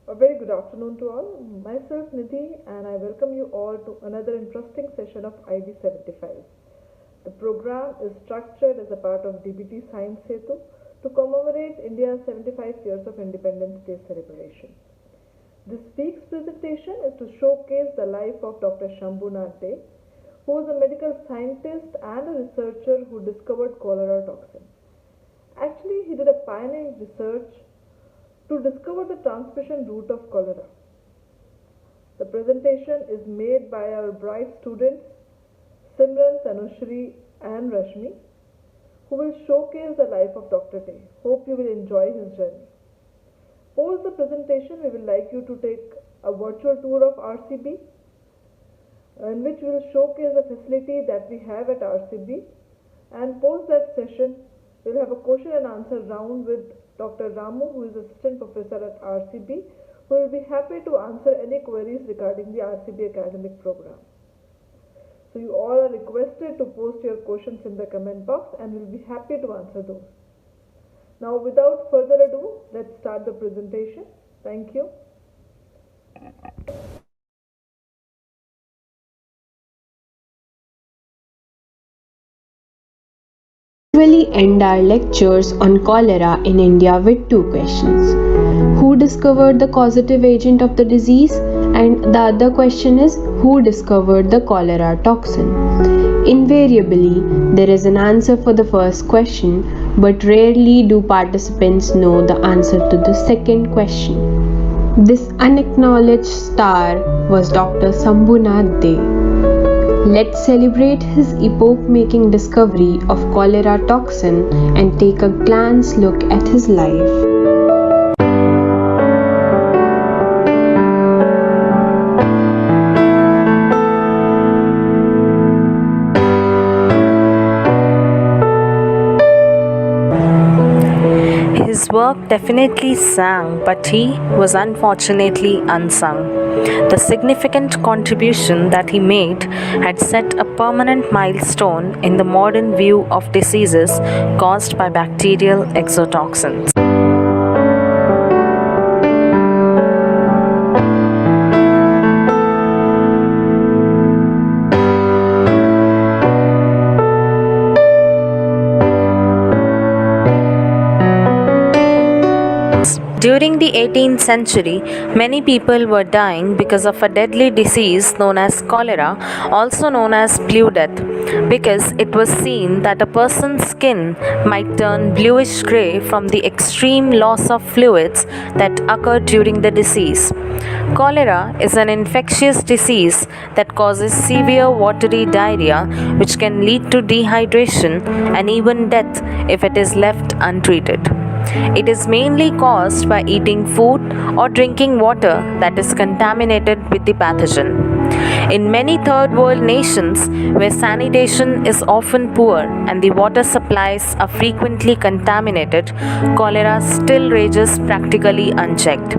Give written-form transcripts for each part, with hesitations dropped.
A very good afternoon to all. Myself Nidhi and I welcome you all to another interesting session of IB 75. The program is structured as a part of DBT Science Setu to commemorate India's 75 years of Independence Day celebration. This week's presentation is to showcase the life of Dr. Shambhunath Dey, who was a medical scientist and a researcher who discovered cholera toxin. Actually, he did a pioneering research to discover the transmission route of cholera. The presentation is made by our bright students Simran, Tanushri and Rashmi, who will showcase the life of Dr. Dey. Hope you will enjoy his journey. Post the presentation, we would like you to take a virtual tour of RCB, in which we will showcase the facility that we have at RCB, and post that session, we will have a question and answer round with Dr. Ramu, who is Assistant Professor at RCB, who will be happy to answer any queries regarding the RCB academic program. So you all are requested to post your questions in the comment box and we will be happy to answer those. Now without further ado, let's start the presentation. Thank you. Usually end our lectures on cholera in India with two questions. Who discovered the causative agent of the disease? And the other question is, who discovered the cholera toxin? Invariably, there is an answer for the first question, but rarely do participants know the answer to the second question. This unacknowledged star was Dr. Shambhunath Dey. Let's celebrate his epoch-making discovery of cholera toxin and take a glance look at his life. His work definitely sang, but he was unfortunately unsung. The significant contribution that he made had set a permanent milestone in the modern view of diseases caused by bacterial exotoxins. During the 18th century, many people were dying because of a deadly disease known as cholera, also known as blue death, because it was seen that a person's skin might turn bluish grey from the extreme loss of fluids that occurred during the disease. Cholera is an infectious disease that causes severe watery diarrhea, which can lead to dehydration and even death if it is left untreated. It is mainly caused by eating food or drinking water that is contaminated with the pathogen. In many third world nations where sanitation is often poor and the water supplies are frequently contaminated, cholera still rages practically unchecked.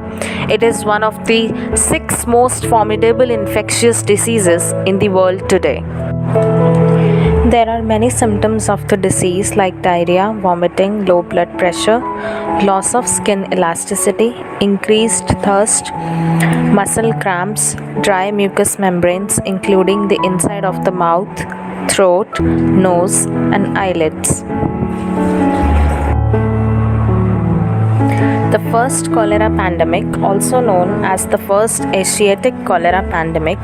It is one of the 6 most formidable infectious diseases in the world today. There are many symptoms of the disease like diarrhea, vomiting, low blood pressure, loss of skin elasticity, increased thirst, muscle cramps, dry mucous membranes including the inside of the mouth, throat, nose, and eyelids. The first cholera pandemic, also known as the first Asiatic cholera pandemic,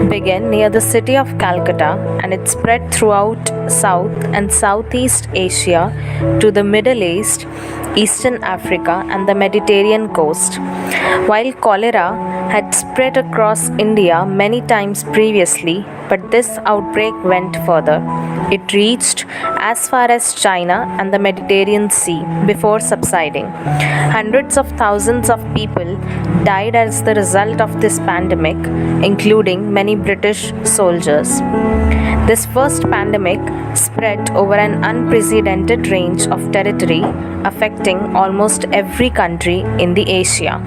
began near the city of Calcutta and it spread throughout South and Southeast Asia to the Middle East, Eastern Africa, and the Mediterranean coast. While cholera had spread across India many times previously, but this outbreak went further. It reached as far as China and the Mediterranean Sea before subsiding. Hundreds of thousands of people died as the result of this pandemic, including many British soldiers. This first pandemic spread over an unprecedented range of territory, affecting almost every country in the Asia.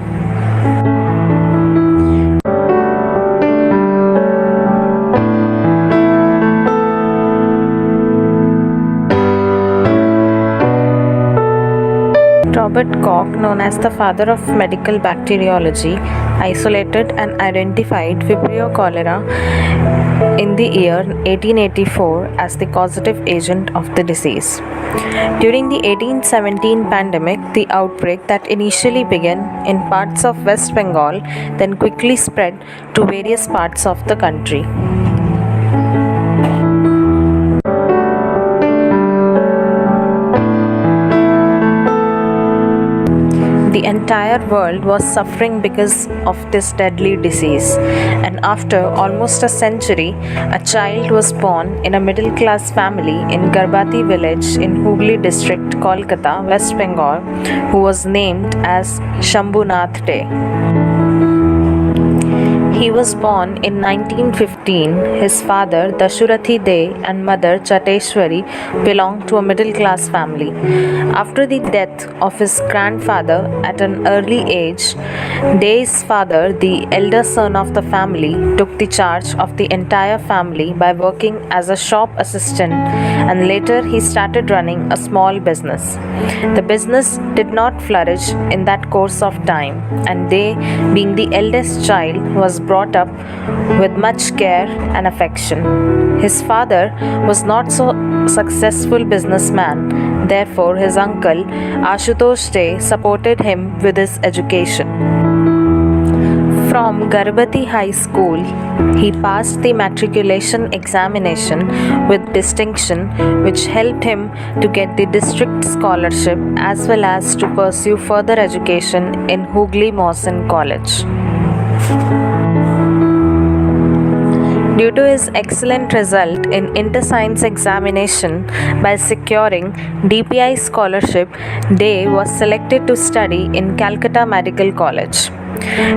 Albert Koch, known as the father of medical bacteriology, isolated and identified Vibrio cholera in the year 1884 as the causative agent of the disease. During the 1817 pandemic, the outbreak that initially began in parts of West Bengal then quickly spread to various parts of the country. The entire world was suffering because of this deadly disease, and after almost a century, a child was born in a middle class family in Garbati village in Hooghly district, Kolkata, West Bengal, who was named as Shambhunath Day. He was born in 1915. His father, Dashurathi Dey, and mother, Chateshwari, belonged to a middle class family. After the death of his grandfather at an early age, Dey's father, the elder son of the family, took the charge of the entire family by working as a shop assistant, and later he started running a small business. The business did not flourish in that course of time, and Dey, being the eldest child, was brought up with much care and affection. His father was not so successful businessman, therefore his uncle Ashutosh Dey supported him with his education. From Garbati High School, he passed the matriculation examination with distinction, which helped him to get the district scholarship as well as to pursue further education in Hooghly Mawson College. Due to his excellent result in inter-science examination by securing DPI scholarship, Dey was selected to study in Calcutta Medical College.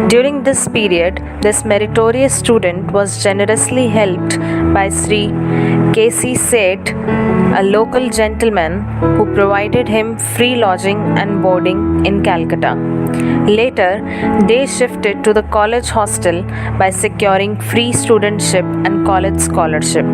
During this period, this meritorious student was generously helped by Sri K.C. Seth, a local gentleman who provided him free lodging and boarding in Calcutta. Later, Dey shifted to the college hostel by securing free studentship and college scholarship.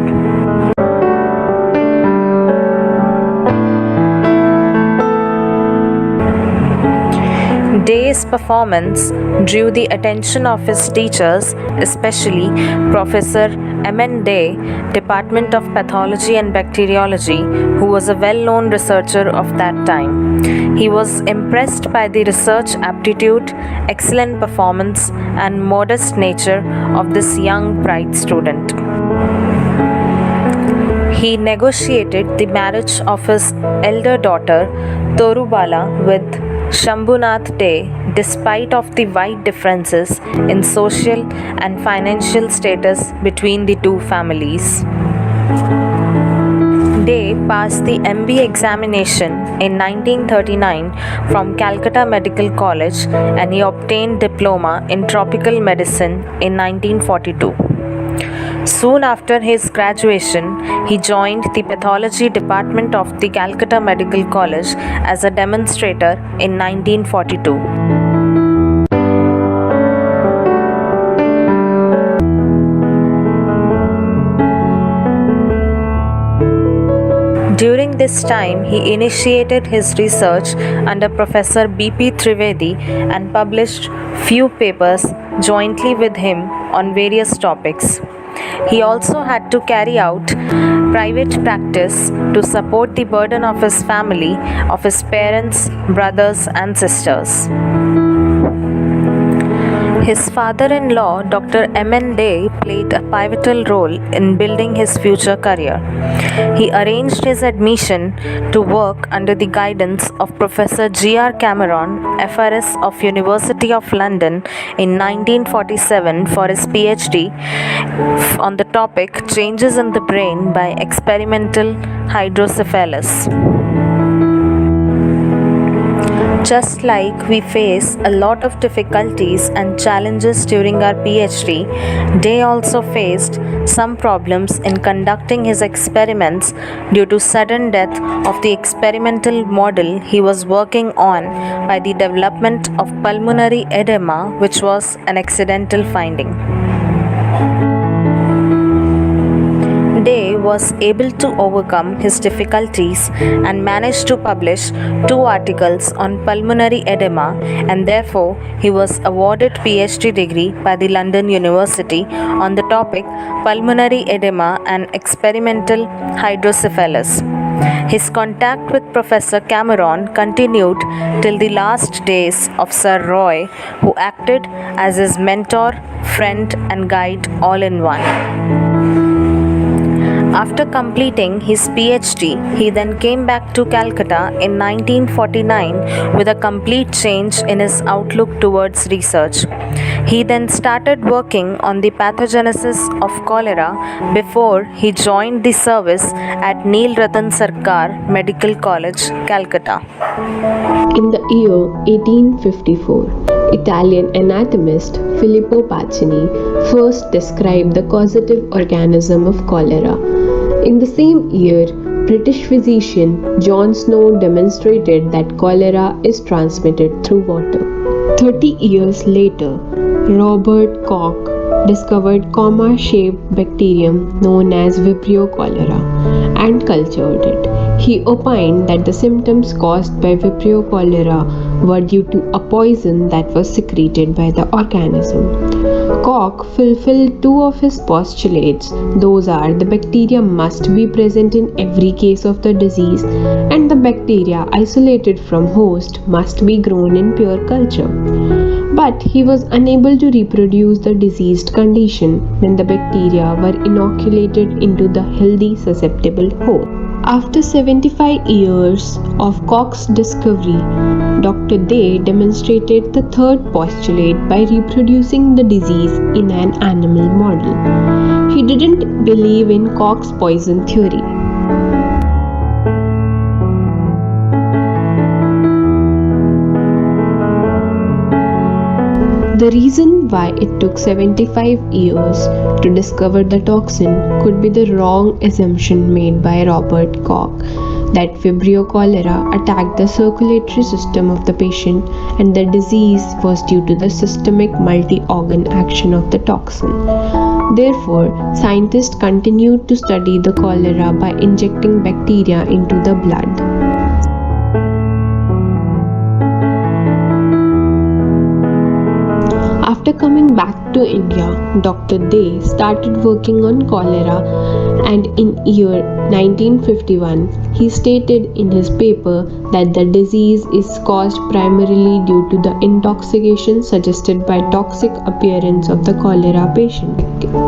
Dey's performance drew the attention of his teachers, especially Professor M.N. Dey, Department of Pathology and Bacteriology, who was a well-known researcher of that time. He was impressed by the research aptitude, excellent performance, and modest nature of this young, bright student. He negotiated the marriage of his elder daughter, Torubala, with Shambhunath Dey, despite of the wide differences in social and financial status between the two families. Dey passed the MB examination in 1939 from Calcutta Medical College, and he obtained diploma in tropical medicine in 1942. Soon after his graduation, he joined the pathology department of the Calcutta Medical College as a demonstrator in 1942. During this time, he initiated his research under Professor B.P. Trivedi and published few papers jointly with him on various topics. He also had to carry out private practice to support the burden of his family, of his parents, brothers, and sisters. His father-in-law, Dr. M.N. Dey, played a pivotal role in building his future career. He arranged his admission to work under the guidance of Professor G.R. Cameron, FRS of University of London in 1947 for his PhD on the topic Changes in the Brain by Experimental Hydrocephalus. Just like we face a lot of difficulties and challenges during our PhD, Dey also faced some problems in conducting his experiments due to sudden death of the experimental model he was working on by the development of pulmonary edema, which was an accidental finding. Day was able to overcome his difficulties and managed to publish 2 articles on pulmonary edema, and therefore he was awarded PhD degree by the London University on the topic pulmonary edema and experimental hydrocephalus. His contact with Professor Cameron continued till the last days of Sir Roy, who acted as his mentor, friend, and guide all in one. After completing his PhD, he then came back to Calcutta in 1949 with a complete change in his outlook towards research. He then started working on the pathogenesis of cholera before he joined the service at Neel Ratan Sarkar Medical College, Calcutta. In the year 1854, Italian anatomist Filippo Pacini first described the causative organism of cholera. In the same year, British physician John Snow demonstrated that cholera is transmitted through water. 30 years later, Robert Koch discovered comma-shaped bacterium known as Vibrio cholera and cultured it. He opined that the symptoms caused by Vibrio cholera were due to a poison that was secreted by the organism. Koch fulfilled 2 of his postulates. Those are, the bacteria must be present in every case of the disease, and the bacteria isolated from host must be grown in pure culture. But he was unable to reproduce the diseased condition when the bacteria were inoculated into the healthy susceptible host. After 75 years of Koch's discovery, Dr. Day demonstrated the third postulate by reproducing the disease in an animal model. He didn't believe in Koch's poison theory. The reason why it took 75 years to discover the toxin could be the wrong assumption made by Robert Koch that Vibrio cholera attacked the circulatory system of the patient and the disease was due to the systemic multi-organ action of the toxin. Therefore, scientists continued to study the cholera by injecting bacteria into the blood. After coming back to India, Dr. Day started working on cholera, and in year 1951, he stated in his paper that the disease is caused primarily due to the intoxication suggested by toxic appearance of the cholera patient.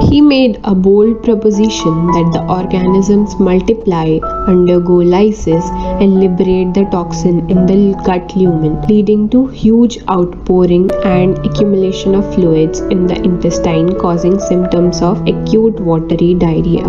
He made a bold proposition that the organisms multiply, undergo lysis, and liberate the toxin in the gut lumen, leading to huge outpouring and accumulation of fluids in the intestine, causing symptoms of acute watery diarrhea.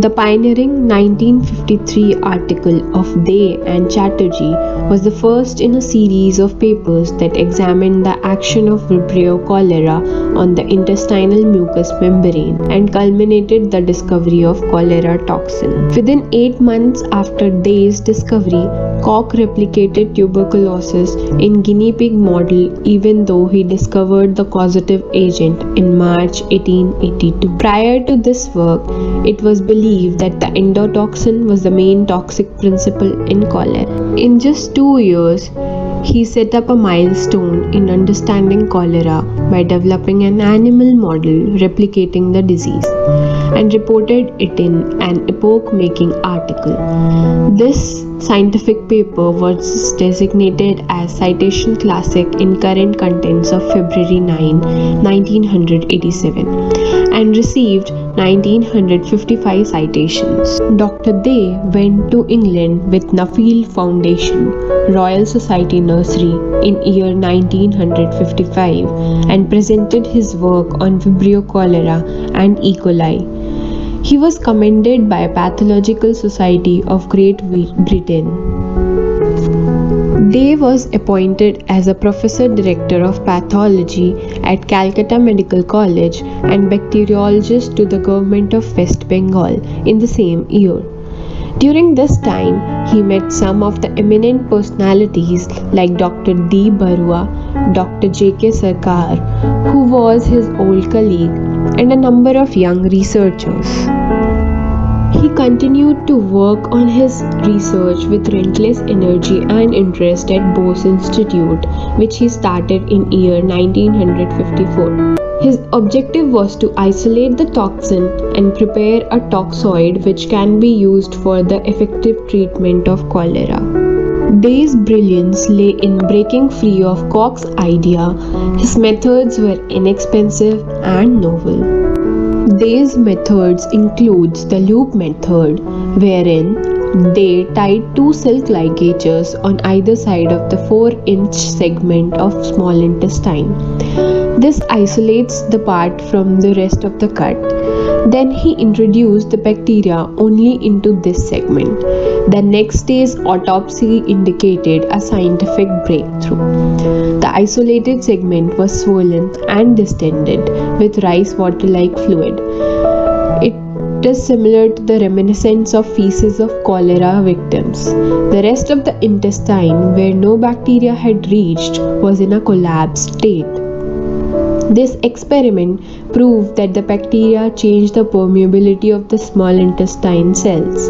The pioneering 1953 article of Day and Chatterjee was the first in a series of papers that examined the action of Vibrio cholera on the intestinal mucous membrane and culminated the discovery of cholera toxin. Within 8 months after Day's discovery, Koch replicated tuberculosis in guinea pig model even though he discovered the causative agent in March 1882. Prior to this work, it was believed that the endotoxin was the main toxic principle in cholera. In just 2 years, he set up a milestone in understanding cholera by developing an animal model replicating the disease and reported it in an epoch-making article. This scientific paper was designated as Citation Classic in Current Contents of February 9, 1987 and received 1955 citations. Dr. Day went to England with Nuffield Foundation, Royal Society Nursery in year 1955 and presented his work on Vibrio cholera and E. coli. He was commended by Pathological Society of Great Britain. Day was appointed as a Professor Director of Pathology at Calcutta Medical College and bacteriologist to the Government of West Bengal in the same year. During this time, he met some of the eminent personalities like Dr. D. Barua, Dr. J.K. Sarkar, who was his old colleague, and a number of young researchers. He continued to work on his research with relentless energy and interest at Bose Institute, which he started in year 1954. His objective was to isolate the toxin and prepare a toxoid which can be used for the effective treatment of cholera. Day's brilliance lay in breaking free of Koch's idea. His methods were inexpensive and novel. Day's methods includes the loop method, wherein they tied two silk ligatures on either side of the 4-inch segment of small intestine. This isolates the part from the rest of the cut. Then he introduced the bacteria only into this segment. The next day's autopsy indicated a scientific breakthrough. The isolated segment was swollen and distended with rice water-like fluid. It is similar to the reminiscence of feces of cholera victims. The rest of the intestine, where no bacteria had reached, was in a collapsed state. This experiment proved that the bacteria changed the permeability of the small intestine cells,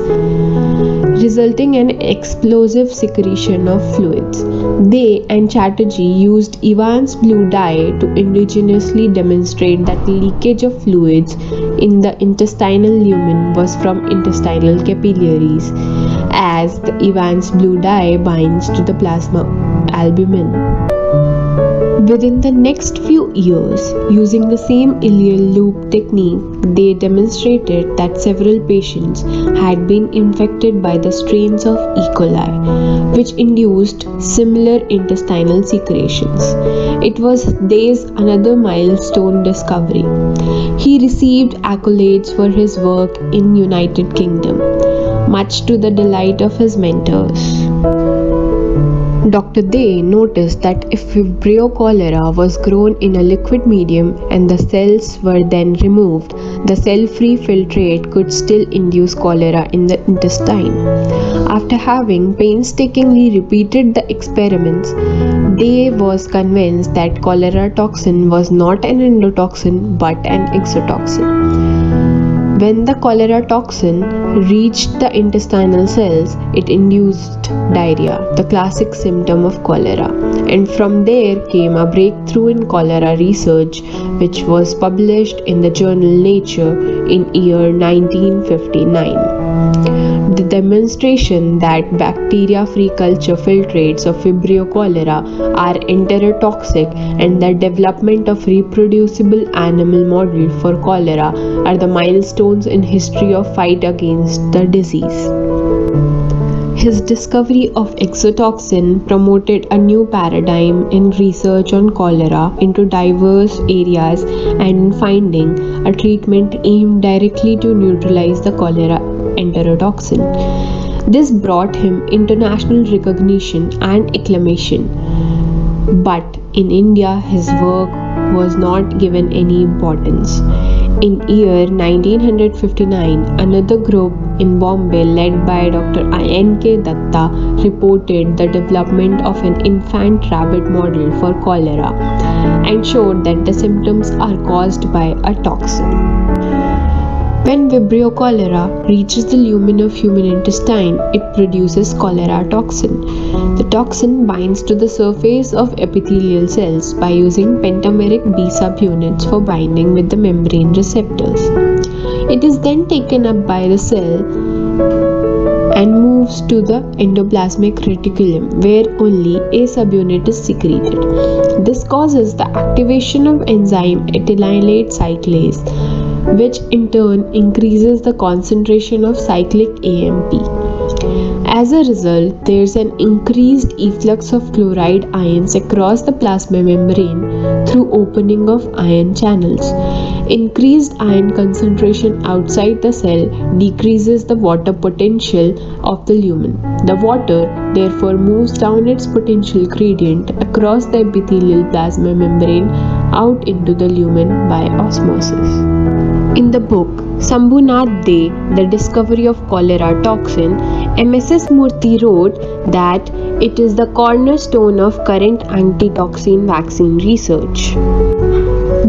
resulting in explosive secretion of fluids. They and Chatterjee used Evans blue dye to indigenously demonstrate that leakage of fluids in the intestinal lumen was from intestinal capillaries, as the Evans blue dye binds to the plasma albumin. Within the next few years, using the same ileal loop technique, they demonstrated that several patients had been infected by the strains of E. coli, which induced similar intestinal secretions. It was Day's another milestone discovery. He received accolades for his work in United Kingdom, much to the delight of his mentors. Dr. Day noticed that if Vibrio cholera was grown in a liquid medium and the cells were then removed, the cell-free filtrate could still induce cholera in the intestine. After having painstakingly repeated the experiments, Day was convinced that cholera toxin was not an endotoxin but an exotoxin. When the cholera toxin reached the intestinal cells, it induced diarrhea, the classic symptom of cholera. And from there came a breakthrough in cholera research, which was published in the journal Nature in year 1959. The demonstration that bacteria-free culture filtrates of Vibrio cholera are enterotoxic and the development of reproducible animal model for cholera are the milestones in history of fight against the disease. His discovery of exotoxin promoted a new paradigm in research on cholera into diverse areas and in finding a treatment aimed directly to neutralize the cholera enterotoxin. This brought him international recognition and acclamation. But in India, his work was not given any importance. In year 1959, another group in Bombay led by Dr. I.N.K. Datta reported the development of an infant rabbit model for cholera and showed that the symptoms are caused by a toxin. When Vibrio cholera reaches the lumen of human intestine, it produces cholera toxin. The toxin binds to the surface of epithelial cells by using pentameric B subunits for binding with the membrane receptors. It is then taken up by the cell and moves to the endoplasmic reticulum, where only A subunit is secreted. This causes the activation of enzyme etylylate cyclase, which in turn increases the concentration of cyclic AMP. As a result, there is an increased efflux of chloride ions across the plasma membrane through opening of ion channels. Increased ion concentration outside the cell decreases the water potential of the lumen. The water therefore moves down its potential gradient across the epithelial plasma membrane out into the lumen by osmosis. In the book Sambhunath Day, The Discovery of Cholera Toxin, M.S.S. Murthy wrote that it is the cornerstone of current antitoxin vaccine research.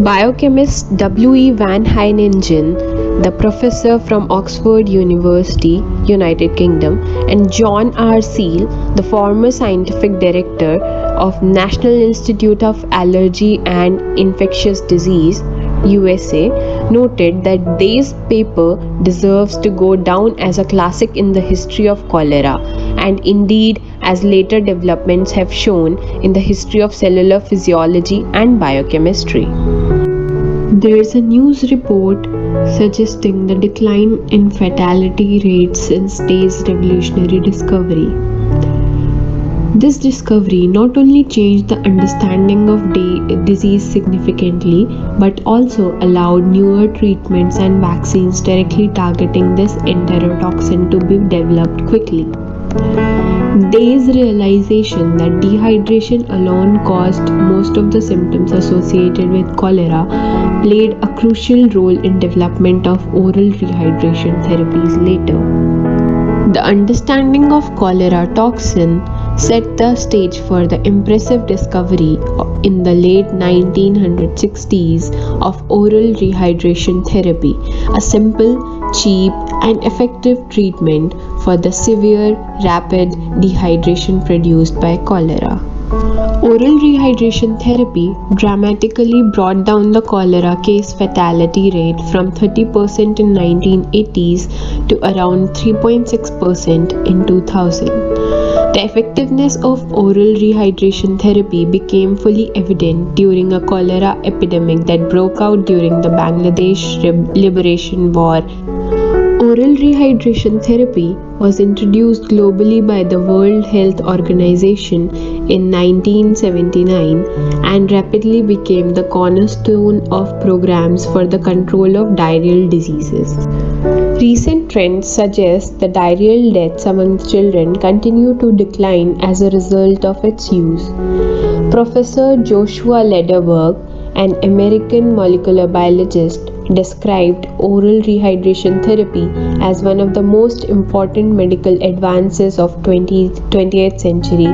Biochemist W.E. Van Heiningen the professor from Oxford University, United Kingdom, and John R. Seal, the former scientific director of National Institute of Allergy and Infectious Disease, USA, noted that this paper deserves to go down as a classic in the history of cholera, and indeed, as later developments have shown, in the history of cellular physiology and biochemistry. There is a news report suggesting the decline in fatality rates since Day's revolutionary discovery. This discovery not only changed the understanding of disease significantly, but also allowed newer treatments and vaccines directly targeting this enterotoxin to be developed quickly. Day's realization that dehydration alone caused most of the symptoms associated with cholera played a crucial role in development of oral rehydration therapies later. The understanding of cholera toxin set the stage for the impressive discovery in the late 1960s of oral rehydration therapy, a simple, cheap, and effective treatment for the severe, rapid dehydration produced by cholera. Oral rehydration therapy dramatically brought down the cholera case fatality rate from 30% in 1980s to around 3.6% in 2000. The effectiveness of oral rehydration therapy became fully evident during a cholera epidemic that broke out during the Bangladesh Liberation War. Oral rehydration therapy was introduced globally by the World Health Organization in 1979 and rapidly became the cornerstone of programs for the control of diarrheal diseases. Recent trends suggest that diarrheal deaths among children continue to decline as a result of its use. Professor Joshua Lederberg, an American molecular biologist, described oral rehydration therapy as one of the most important medical advances of 20th century,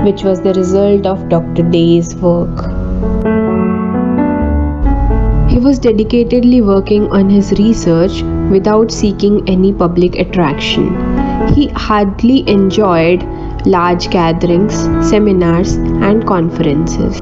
which was the result of Dr. Day's work. He was dedicatedly working on his research without seeking any public attraction. He hardly enjoyed large gatherings, seminars, and conferences.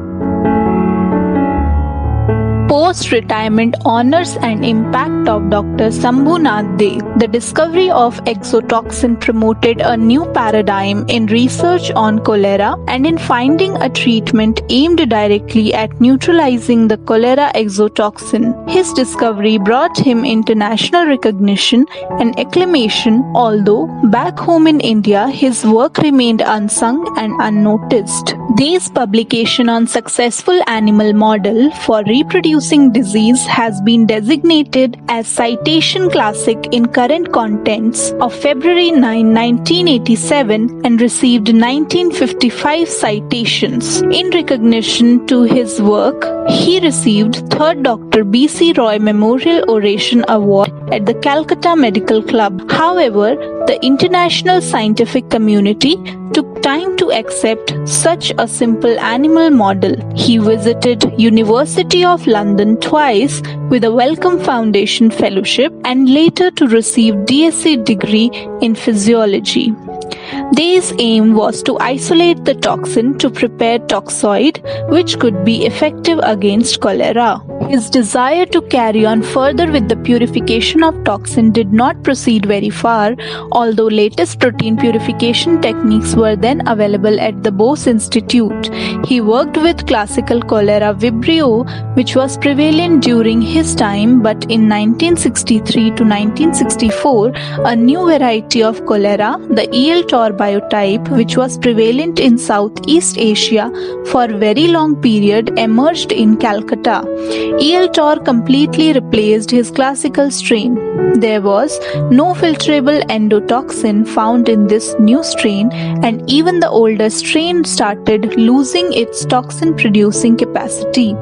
Post-retirement honors and impact of Dr. Sambhunath Dey. The discovery of exotoxin promoted a new paradigm in research on cholera and in finding a treatment aimed directly at neutralizing the cholera exotoxin. His discovery brought him international recognition and acclamation, although back home in India his work remained unsung and unnoticed. Day's publication on successful animal model for reproducing disease has been designated as Citation Classic in Current Contents of February 9, 1987 and received 1955 citations. In recognition to his work, he received 3rd Dr. B.C. Roy Memorial Oration Award at the Calcutta Medical Club. However, the international scientific community took time to accept such a simple animal model. He visited University of London twice with a Wellcome Foundation Fellowship and later to receive DSc degree in physiology. Day's aim was to isolate the toxin to prepare toxoid, which could be effective against cholera. His desire to carry on further with the purification of toxin did not proceed very far, although latest protein purification techniques were then available at the Bose Institute. He worked with classical cholera vibrio, which was prevalent during his time, but in 1963 to 1964, a new variety of cholera, the EL tor biotype, which was prevalent in Southeast Asia for a very long period, emerged in Calcutta. EL tor completely replaced his classical strain. There was no filtrable endotoxin found in this new strain, and even the older strain started losing its toxin producing capacity.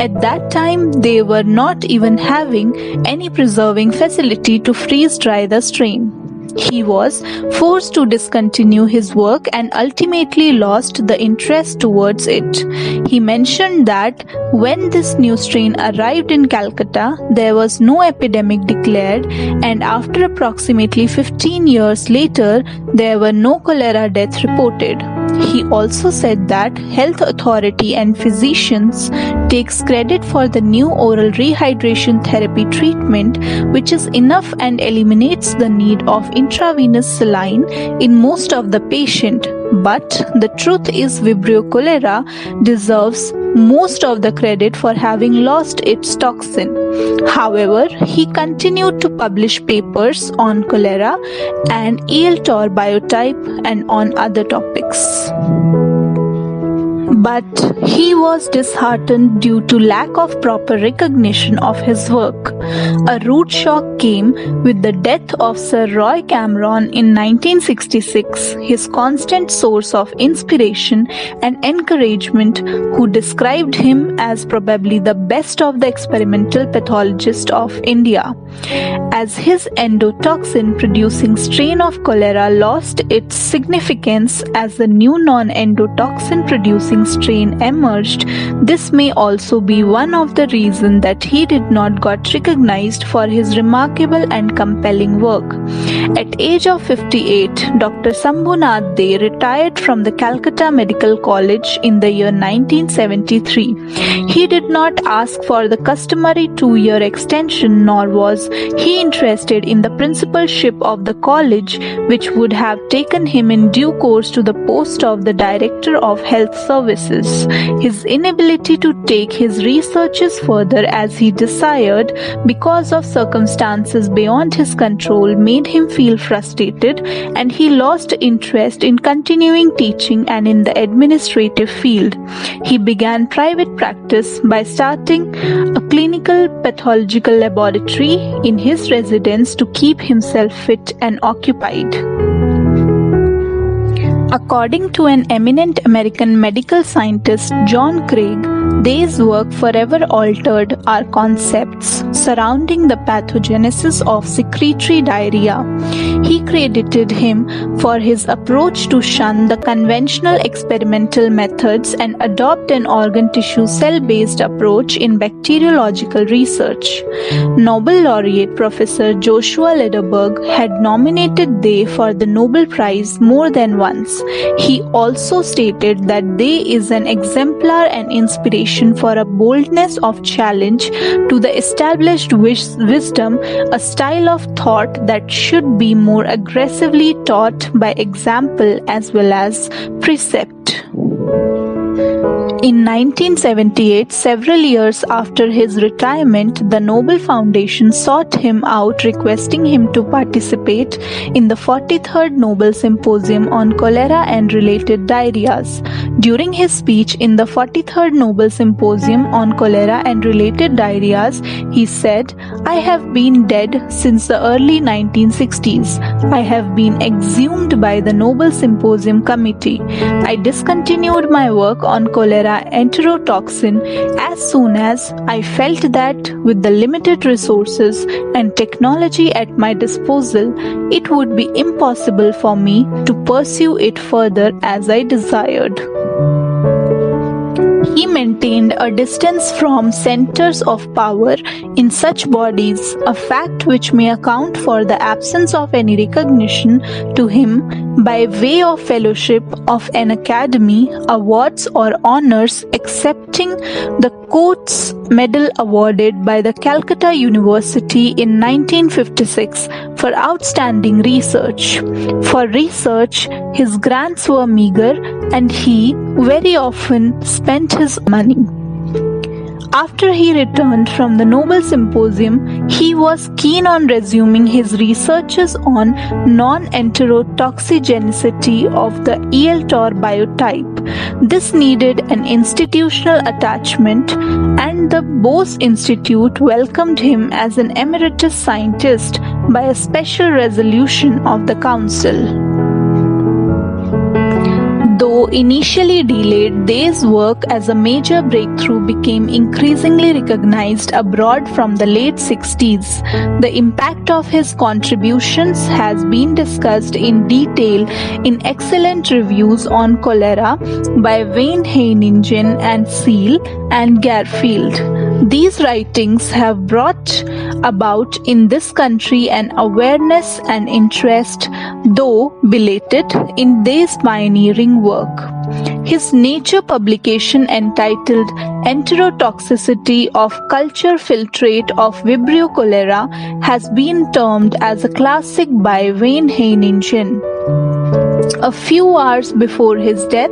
At that time, they were not even having any preserving facility to freeze dry the strain. He was forced to discontinue his work and ultimately lost the interest towards it. He mentioned that when this new strain arrived in Calcutta, there was no epidemic declared, and after approximately 15 years later, there were no cholera deaths reported. He also said that health authority and physicians takes credit for the new oral rehydration therapy treatment, which is enough and eliminates the need of intravenous saline in most of the patient. But the truth is Vibrio cholera deserves most of the credit for having lost its toxin. However, he continued to publish papers on cholera and EL-TOR biotype and on other topics. But he was disheartened due to lack of proper recognition of his work. A rude shock came with the death of Sir Roy Cameron in 1966, his constant source of inspiration and encouragement, who described him as probably the best of the experimental pathologists of India. As his endotoxin producing strain of cholera lost its significance as the new non-endotoxin producing strain emerged, this may also be one of the reasons that he did not got recognized for his remarkable and compelling work. At age of 58, Dr. Sambhunath De retired from the Calcutta Medical College in the year 1973. He did not ask for the customary 2-year extension, nor was he interested in the principalship of the college, which would have taken him in due course to the post of the Director of Health Services. His inability to take his researches further as he desired because of circumstances beyond his control made him feel frustrated, and he lost interest in continuing teaching and in the administrative field. He began private practice by starting a clinical pathological laboratory in his residence to keep himself fit and occupied. According to an eminent American medical scientist, John Craig, De's work forever altered our concepts surrounding the pathogenesis of secretory diarrhea. He credited him for his approach to shun the conventional experimental methods and adopt an organ tissue cell-based approach in bacteriological research. Nobel laureate Professor Joshua Lederberg had nominated De for the Nobel Prize more than once. He also stated that De is an exemplar and inspiration for a boldness of challenge to the established wisdom, a style of thought that should be more aggressively taught by example as well as precept. In 1978, several years after his retirement, the Nobel Foundation sought him out, requesting him to participate in the 43rd Nobel Symposium on Cholera and Related Diarrheas. During his speech in the 43rd Nobel Symposium on Cholera and Related Diarrheas, he said, "I have been dead since the early 1960s. I have been exhumed by the Nobel Symposium Committee. I discontinued my work on cholera enterotoxin as soon as I felt that with the limited resources and technology at my disposal, it would be impossible for me to pursue it further as I desired." He maintained a distance from centers of power in such bodies, a fact which may account for the absence of any recognition to him by way of fellowship of an academy, awards or honors, excepting the Coates Medal awarded by the Calcutta University in 1956 for outstanding research. For research, his grants were meager and he very often spent his money. After he returned from the Nobel Symposium, he was keen on resuming his researches on non-enterotoxigenicity of the EL-TOR biotype. This needed an institutional attachment, and the Bose Institute welcomed him as an emeritus scientist by a special resolution of the Council. Though Though initially delayed, Dey's work as a major breakthrough became increasingly recognized abroad from the late 60s. The impact of his contributions has been discussed in detail in excellent reviews on cholera by Wayne Heiningen and Seal and Garfield. These writings have brought about in this country an awareness and interest, though belated, in Dey's pioneering work. His Nature publication entitled Enterotoxicity of Culture Filtrate of Vibrio cholera has been termed as a classic by Wayne Heiningen. A few hours before his death,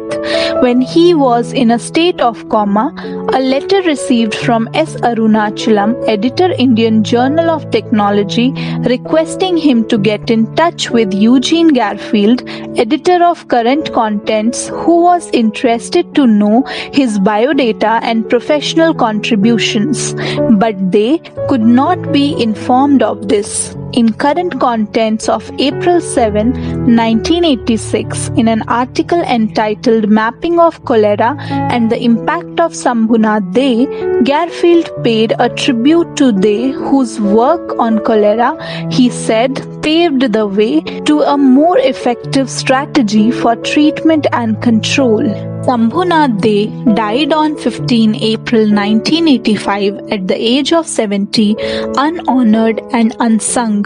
when he was in a state of coma, a letter received from S. Arunachalam, editor Indian Journal of Technology, requesting him to get in touch with Eugene Garfield, editor of Current Contents, who was interested to know his biodata and professional contributions, but they could not be informed of this. In Current Contents of April 7, 1986, in an article entitled Mapping of Cholera and the Impact of Sambhunath Dey, Garfield paid a tribute to Dey, whose work on cholera, he said, paved the way to a more effective strategy for treatment and control. Sambhunath Dey died on 15 April 1985 at the age of 70, unhonored and unsung.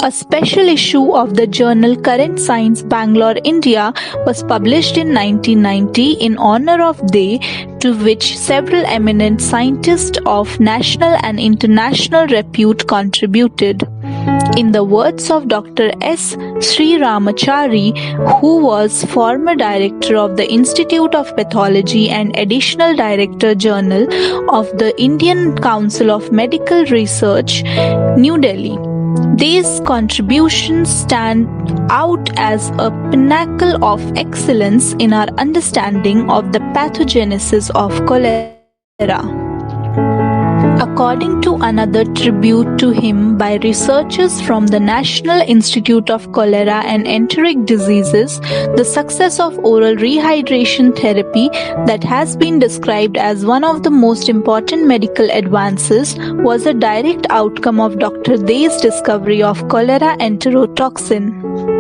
A special issue of the journal Current Science Bangalore, India was published in 1990 in honor of Dey, to which several eminent scientists of national and international repute contributed. In the words of Dr. S. Sri Ramachari, who was former director of the Institute of Pathology and additional director general of the Indian Council of Medical Research, New Delhi, these contributions stand out as a pinnacle of excellence in our understanding of the pathogenesis of cholera. According to another tribute to him by researchers from the National Institute of Cholera and Enteric Diseases, the success of oral rehydration therapy that has been described as one of the most important medical advances was a direct outcome of Dr. Dey's discovery of cholera enterotoxin.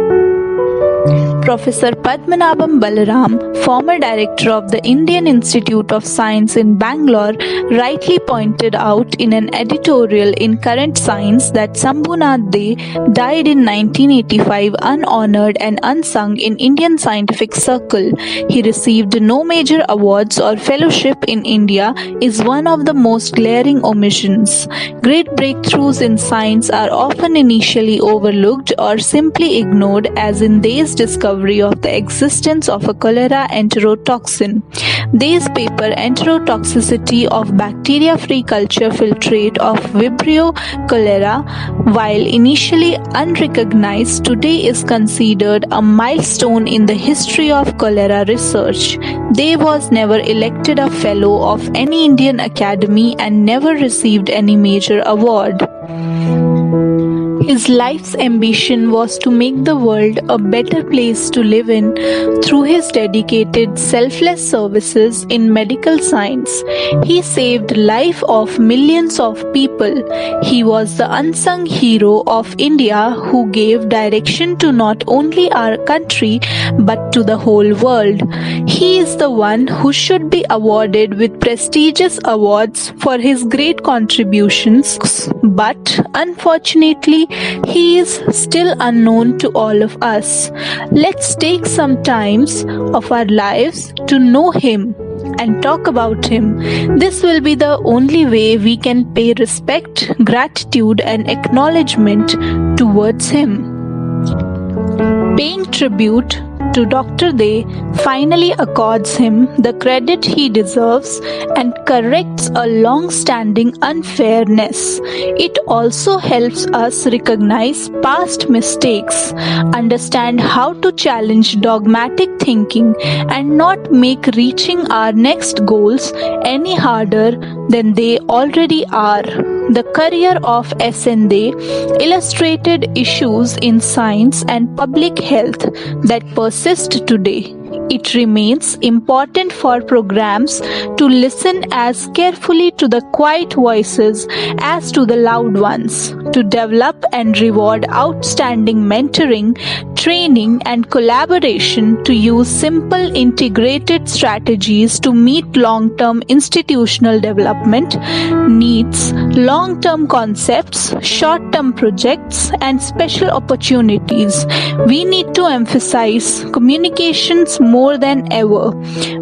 Professor Padmanabham Balaram, former director of the Indian Institute of Science in Bangalore, rightly pointed out in an editorial in Current Science that Sambhunath Dey died in 1985 unhonored and unsung in Indian scientific circle. He received no major awards or fellowship in India is one of the most glaring omissions. Great breakthroughs in science are often initially overlooked or simply ignored, as in Dey's discovery of the existence of a cholera enterotoxin. Dey's paper Enterotoxicity of Bacteria-Free Culture Filtrate of Vibrio cholera, while initially unrecognized, today is considered a milestone in the history of cholera research. Dey was never elected a fellow of any Indian academy and never received any major award. His life's ambition was to make the world a better place to live in through his dedicated, selfless services in medical science. He saved the life of millions of people. He was the unsung hero of India who gave direction to not only our country but to the whole world. He is the one who should be awarded with prestigious awards for his great contributions, but unfortunately, he is still unknown to all of us. Let's take some times of our lives to know him and talk about him. This will be the only way we can pay respect, gratitude, and acknowledgement towards him. Paying tribute to Dr. Dey finally accords him the credit he deserves and corrects a long-standing unfairness. It also helps us recognize past mistakes, understand how to challenge dogmatic thinking, and not make reaching our next goals any harder than they already are. The career of S.N. Dey illustrated issues in science and public health that persist today. it remains important for programs to listen as carefully to the quiet voices as to the loud ones, to develop and reward outstanding mentoring, training, and collaboration, to use simple integrated strategies to meet long-term institutional development needs, long-term concepts, short-term projects, and special opportunities. We need to emphasize communications more than ever.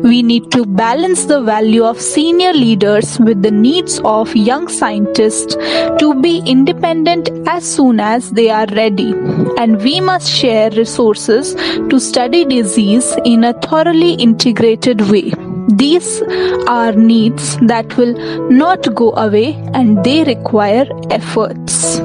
We need to balance the value of senior leaders with the needs of young scientists to be independent as soon as they are ready. And we must share resources to study disease in a thoroughly integrated way. These are needs that will not go away, and they require efforts.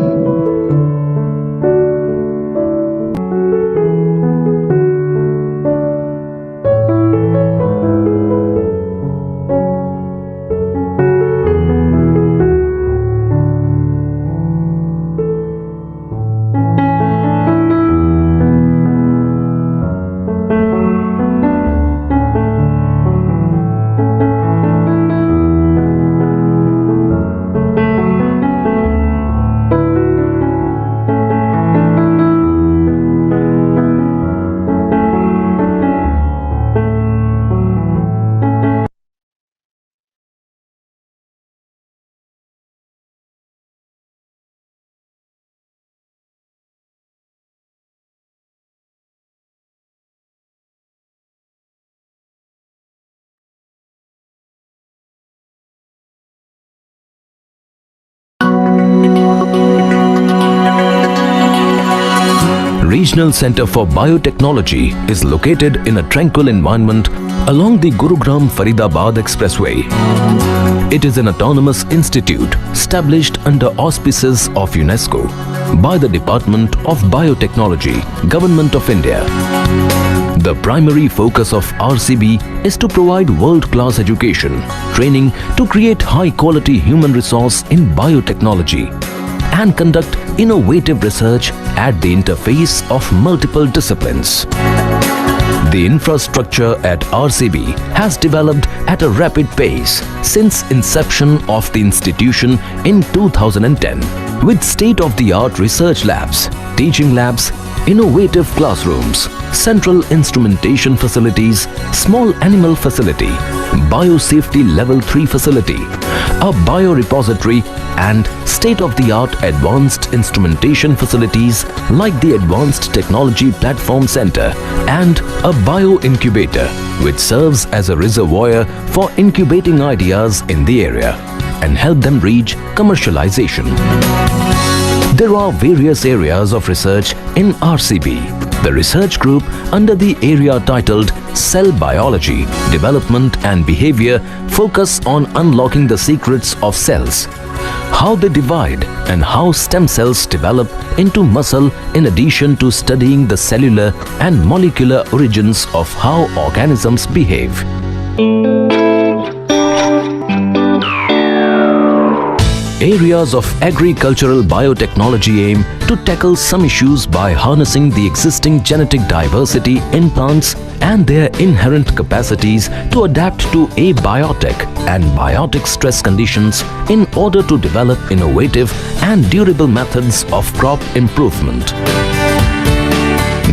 Regional Center for Biotechnology is located in a tranquil environment along the Gurugram-Faridabad Expressway. It is an autonomous institute established under auspices of UNESCO by the Department of Biotechnology, Government of India. The primary focus of RCB is to provide world-class education, training to create high-quality human resource in biotechnology and conduct innovative research at the interface of multiple disciplines. The infrastructure at RCB has developed at a rapid pace since inception of the institution in 2010, with state-of-the-art research labs, teaching labs, innovative classrooms, central instrumentation facilities, small animal facility, biosafety level 3 facility, a biorepository and state-of-the-art advanced instrumentation facilities like the Advanced Technology Platform Center and a bio-incubator which serves as a reservoir for incubating ideas in the area and help them reach commercialization. There are various areas of research in RCB. The research group under the area titled Cell Biology, Development and Behavior focus on unlocking the secrets of cells, how they divide and how stem cells develop into muscle, in addition to studying the cellular and molecular origins of how organisms behave. Areas of agricultural biotechnology aim to tackle some issues by harnessing the existing genetic diversity in plants and their inherent capacities to adapt to abiotic and biotic stress conditions in order to develop innovative and durable methods of crop improvement.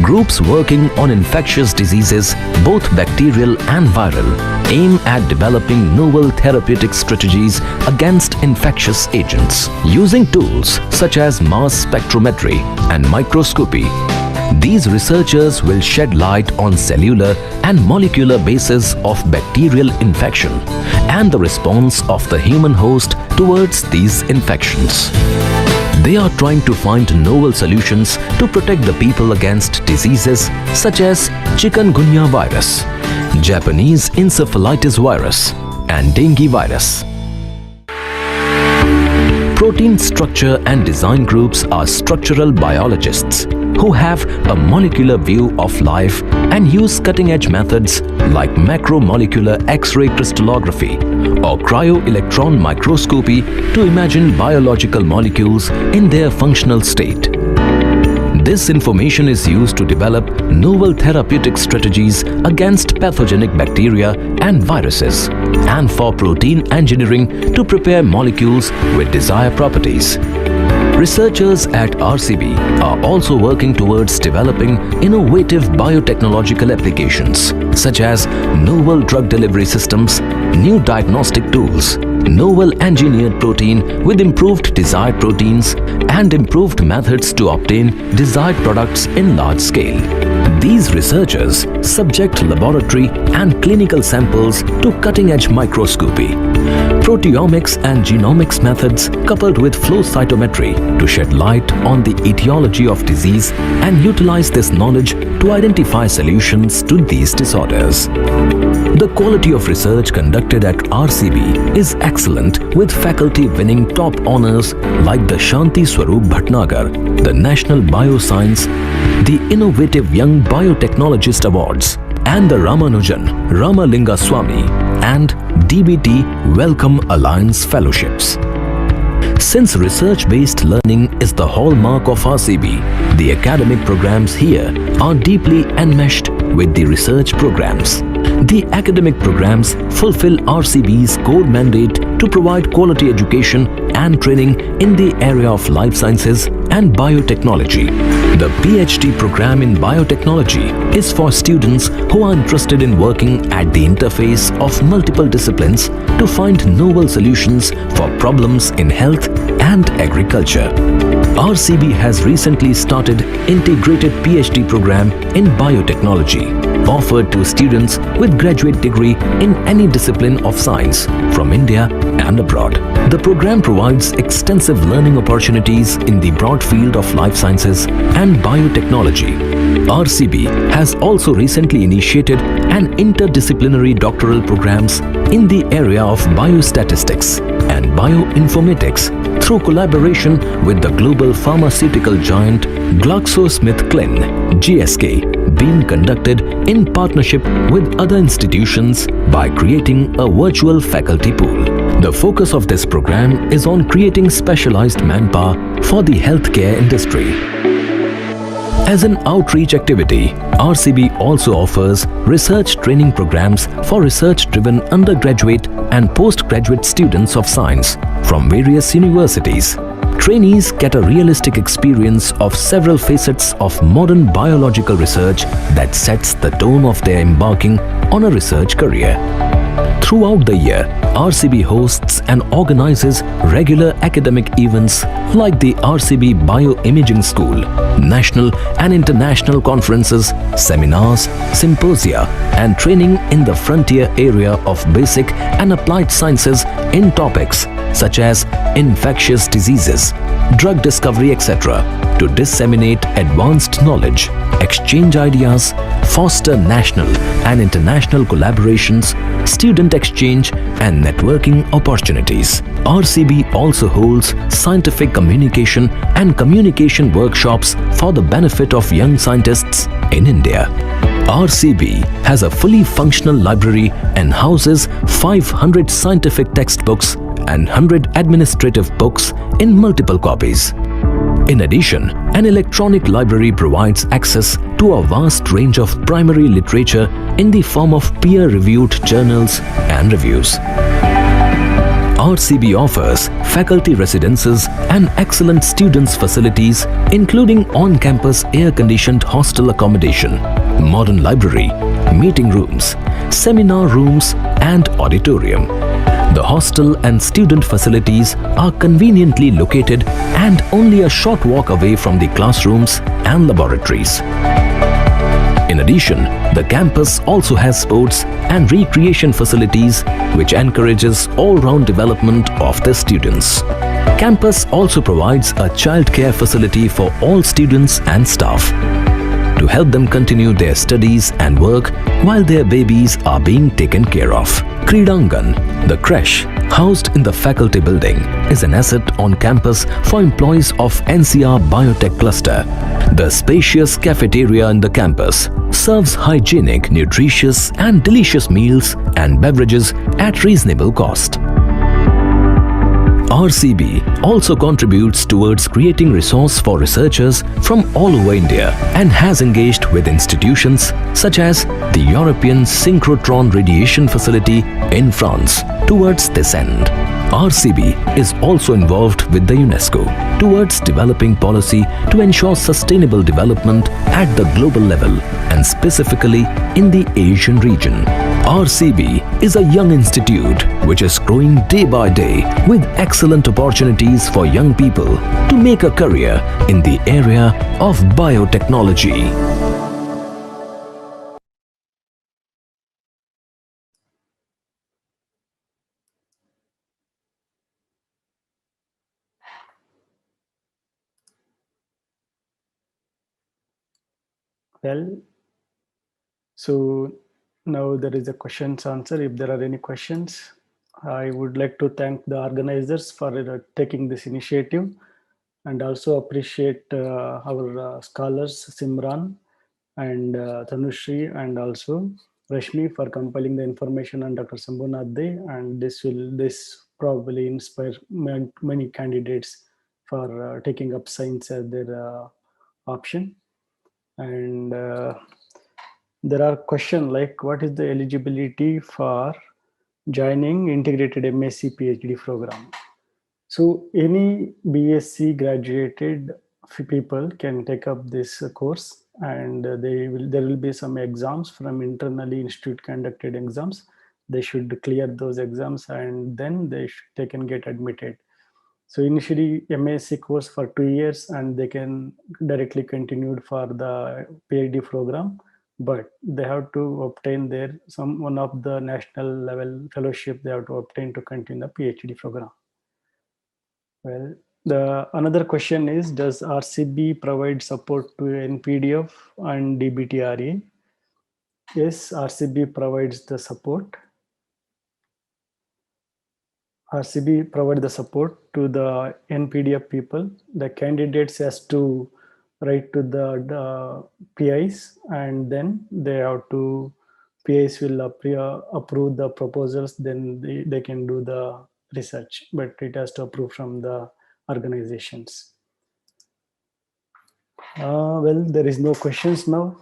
Groups working on infectious diseases, both bacterial and viral, aim at developing novel therapeutic strategies against infectious agents using tools such as mass spectrometry and microscopy. These researchers will shed light on cellular and molecular basis of bacterial infection and the response of the human host towards these infections. They are trying to find novel solutions to protect the people against diseases such as chikungunya virus, Japanese encephalitis virus, and dengue virus. Protein structure and design groups are structural biologists who have a molecular view of life and use cutting-edge methods like macromolecular X-ray crystallography or cryo-electron microscopy to imagine biological molecules in their functional state. This information is used to develop novel therapeutic strategies against pathogenic bacteria and viruses, and for protein engineering to prepare molecules with desired properties. Researchers at RCB are also working towards developing innovative biotechnological applications such as novel drug delivery systems, new diagnostic tools, novel engineered protein with improved desired proteins, and improved methods to obtain desired products in large scale. These researchers subject laboratory and clinical samples to cutting-edge microscopy, proteomics and genomics methods coupled with flow cytometry to shed light on the etiology of disease and utilize this knowledge to identify solutions to these disorders. The quality of research conducted at RCB is excellent, with faculty winning top honors like the Shanti Swaroop Bhatnagar, the National Bioscience, the Innovative Young Biotechnologist Awards, and the Ramanujan Ramalinga Swamy and DBT Wellcome Alliance Fellowships. Since research-based learning is the hallmark of RCB, the academic programs here are deeply enmeshed with the research programs. The academic programs fulfill RCB's core mandate to provide quality education and training in the area of life sciences and biotechnology. The PhD program in biotechnology is for students who are interested in working at the interface of multiple disciplines to find novel solutions for problems in health and agriculture. RCB has recently started integrated PhD program in biotechnology, offered to students with graduate degree in any discipline of science from India and abroad. The program provides extensive learning opportunities in the broad field of life sciences and biotechnology. RCB has also recently initiated an interdisciplinary doctoral programs in the area of biostatistics and bioinformatics through collaboration with the global pharmaceutical giant GlaxoSmithKline (GSK), being conducted in partnership with other institutions by creating a virtual faculty pool. The focus of this program is on creating specialized manpower for the healthcare industry. As an outreach activity, RCB also offers research training programs for research-driven undergraduate and postgraduate students of science from various universities. Trainees get a realistic experience of several facets of modern biological research that sets the tone of their embarking on a research career. Throughout the year, RCB hosts and organizes regular academic events like the RCB Bioimaging School, national and international conferences, seminars, symposia, and training in the frontier area of basic and applied sciences in topics such as infectious diseases, drug discovery, etc., to disseminate advanced knowledge, exchange ideas, foster national and international collaborations, student exchange, and networking opportunities. RCB also holds scientific communication and communication workshops for the benefit of young scientists in India. RCB has a fully functional library and houses 500 scientific textbooks and 100 administrative books in multiple copies. In addition, an electronic library provides access to a vast range of primary literature in the form of peer-reviewed journals and reviews. RCB offers faculty residences and excellent students' facilities, including on-campus air-conditioned hostel accommodation, modern library, meeting rooms, seminar rooms, and auditorium. The hostel and student facilities are conveniently located and only a short walk away from the classrooms and laboratories. In addition, the campus also has sports and recreation facilities which encourages all-round development of the students. Campus also provides a childcare facility for all students and staff to help them continue their studies and work while their babies are being taken care of. Kridangan, the creche housed in the faculty building, is an asset on campus for employees of NCR Biotech Cluster. The spacious cafeteria in the campus serves hygienic, nutritious and delicious meals and beverages at reasonable cost. RCB also contributes towards creating resource for researchers from all over India and has engaged with institutions such as the European Synchrotron Radiation Facility in France towards this end. RCB is also involved with the UNESCO towards developing policy to ensure sustainable development at the global level and specifically in the Asian region. RCB is a young institute which is growing day by day with excellent opportunities for young people to make a career in the area of biotechnology. Well, so now there is a questions answer. If there are any questions, I would like to thank the organizers for taking this initiative and also appreciate our scholars Simran and Tanushri and also Rashmi for compiling the information on Dr. Sambhunath Dey, and this probably inspire many candidates for taking up science as their option. And there are questions like what is the eligibility for joining integrated MSc PhD program. So any BSc graduated people can take up this course, and there will be some exams from internally institute conducted exams. They should clear those exams and then they can get admitted. So initially MSc course for 2 years and they can directly continue for the PhD program, but they have to obtain one of the national level fellowship they have to obtain to continue the PhD program. Well, the another question is, does RCB provide support to NPDF and DBTRA? Yes, RCB provides the support. RCB provide the support to the NPDF people. The candidates has to write to the PIs, and then they have to, PIs will approve the proposals, then they can do the research, but it has to approve from the organizations. Well, there is no questions now.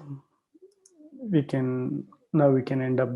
We can end up this.